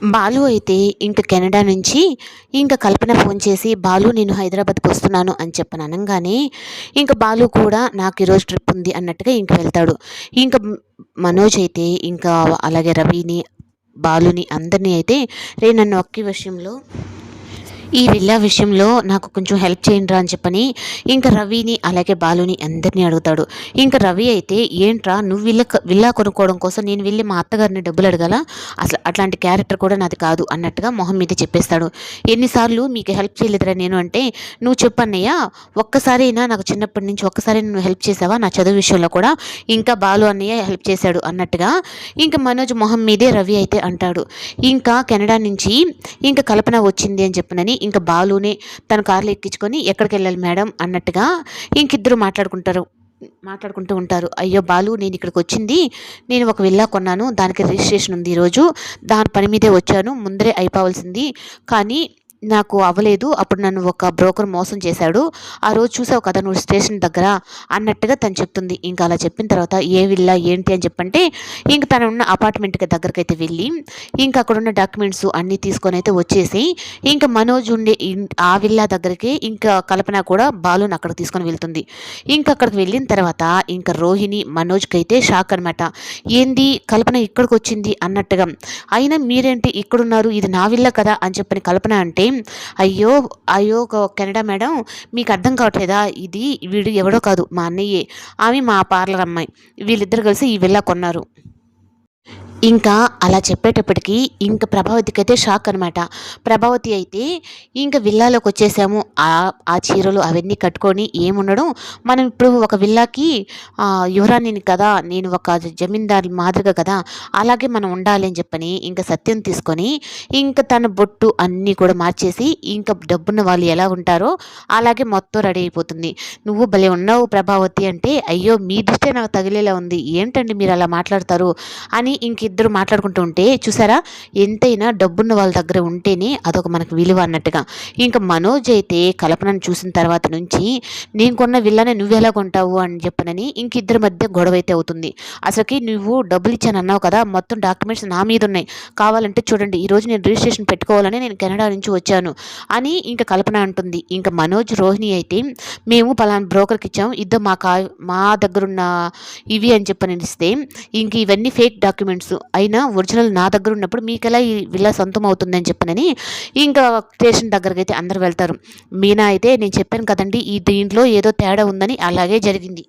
బాలు అయితే ఇంక కెనడా నుంచి కల్పన ఫోన్ చేసి, "బాలు నేను హైదరాబాద్‌కి వస్తున్నాను" అని చెప్పని అనంగానే, బాలు కూడా నాకు ఈరోజు ట్రిప్ ఉంది అన్నట్టుగా వెళ్తాడు. ఇంక మనోజ్ అయితే అలాగే రవిని, బాలుని అందరిని అయితే, "రేయ్ నన్ను ఒక్క విషయంలో ఈ విల్లా విషయంలో నాకు కొంచెం హెల్ప్ చేయండిరా" అని చెప్పని రవిని అలాగే బాలుని అందరినీ అడుగుతాడు. రవి అయితే, "ఏంట్రా నువ్వు విల్లా కొనుక్కోవడం కోసం నేను వెళ్ళి మా అత్తగారిని డబ్బులు అడగాలా? అసలు అట్లాంటి క్యారెక్టర్ కూడా నాది కాదు" అన్నట్టుగా మొహం మీద చెప్పేస్తాడు. "ఎన్నిసార్లు మీకు హెల్ప్ చేయలేదురా నేను" అంటే, "నువ్వు చెప్పు అన్నయ్య, ఒక్కసారైనా నాకు చిన్నప్పటి నుంచి ఒక్కసారైనా నువ్వు హెల్ప్ చేసావా నా చదువు విషయంలో కూడా? బాలు అన్నయ్య హెల్ప్ చేశాడు" అన్నట్టుగా మనోజ్ మొహం మీదే రవి అయితే అంటాడు. కెనడా నుంచి కల్పన వచ్చింది అని చెప్పనని బాలునే తన కార్లో ఎక్కించుకొని, "ఎక్కడికెళ్ళాలి మేడం" అన్నట్టుగా ఇద్దరు మాట్లాడుకుంటూ ఉంటారు. "అయ్యో బాలు, నేను ఇక్కడికి వచ్చింది, నేను ఒక విల్లా కొన్నాను, దానికి రిజిస్ట్రేషన్ ఉంది ఈరోజు, దాని పని మీదే వచ్చాను, ముందరే అయిపోవాల్సింది, కానీ నాకు అవ్వలేదు, అప్పుడు నన్ను ఒక బ్రోకర్ మోసం చేశాడు, ఆ రోజు చూసావు కదా నువ్వు స్టేషన్ దగ్గర" అన్నట్టుగా తను చెప్తుంది. అలా చెప్పిన తర్వాత, "ఏ విల్లా ఏంటి" అని చెప్పంటే తను ఉన్న అపార్ట్మెంట్కి దగ్గరకైతే వెళ్ళి అక్కడ ఉన్న డాక్యుమెంట్స్ అన్నీ తీసుకొని అయితే వచ్చేసి మనోజ్ ఉండే ఆ విల్లా దగ్గరికి కల్పన కూడా బాలుని అక్కడికి తీసుకొని వెళ్తుంది. అక్కడికి వెళ్ళిన తర్వాత రోహిణి మనోజ్కి అయితే షాక్ అనమాట. "ఏంది కల్పన ఇక్కడికి వచ్చింది" అన్నట్టుగా. "అయినా మీరేంటి ఇక్కడున్నారు, ఇది నా విల్లా కదా" అని చెప్పని కల్పన అంటే, "అయ్యో అయ్యో కెనడా మేడం, మీకు అర్థం కావట్లేదా, ఇది వీడు ఎవడో కాదు మా అన్నయ్యే, ఆమె మా పార్లర్ అమ్మాయి, వీళ్ళిద్దరు కలిసి ఈ విల్లా కొన్నారు" అలా చెప్పేటప్పటికి ప్రభావతికి అయితే షాక్ అనమాట. ప్రభావతి అయితే, విల్లాలోకి వచ్చేసాము, ఆ చీరలు అవన్నీ కట్టుకొని ఏముండడం, మనం ఇప్పుడు ఒక విల్లాకి యువరాణిని కదా, నేను ఒక జమీందారు మాదిరిగా కదా, అలాగే మనం ఉండాలి అని చెప్పని సత్యం తీసుకొని తన బొట్టు అన్నీ కూడా మార్చేసి డబ్బున్న వాళ్ళు ఎలా ఉంటారో అలాగే మొత్తం రెడీ అయిపోతుంది. "నువ్వు భలే ఉన్నావు ప్రభావతి" అంటే, "అయ్యో మీ దృష్టే నాకు తగిలేలా ఉంది, ఏంటండి మీరు అలా మాట్లాడతారు" అని ఇద్దరు మాట్లాడుకుంటూ ఉంటే, చూసారా, ఎంతైనా డబ్బున్న వాళ్ళ దగ్గర ఉంటేనే అదొక మనకు విలువ అన్నట్టుగా. మనోజ్ అయితే కల్పనను చూసిన తర్వాత నుంచి, "నేను కొన్న విల్లానే నువ్వెలా కొంటావు" అని చెప్పనని ఇద్దరి మధ్య గొడవ అయితే అవుతుంది. "అసలుకి నువ్వు డబ్బులు ఇచ్చాను అన్నావు కదా, మొత్తం డాక్యుమెంట్స్ నా మీద ఉన్నాయి, కావాలంటే చూడండి, ఈరోజు నేను రిజిస్ట్రేషన్ పెట్టుకోవాలని నేను కెనడా నుంచి వచ్చాను" అని కల్పన అంటుంది. మనోజ్ రోహిణి అయితే, "మేము పలానా బ్రోకర్కి ఇచ్చాము, మా దగ్గరున్న ఇవి" అని చెప్పని ఇస్తే, ఇవన్నీ ఫేక్ డాక్యుమెంట్స్ అయినా ఒరిజినల్ నా దగ్గర ఉన్నప్పుడు మీకెలా ఈ విల్లా సొంతం అవుతుంది అని చెప్పనని స్టేషన్ దగ్గరికి అయితే అందరు వెళ్తారు. మీనా అయితే, "నేను చెప్పాను కదండి, ఈ దీంట్లో ఏదో తేడా ఉందని" అలాగే జరిగింది.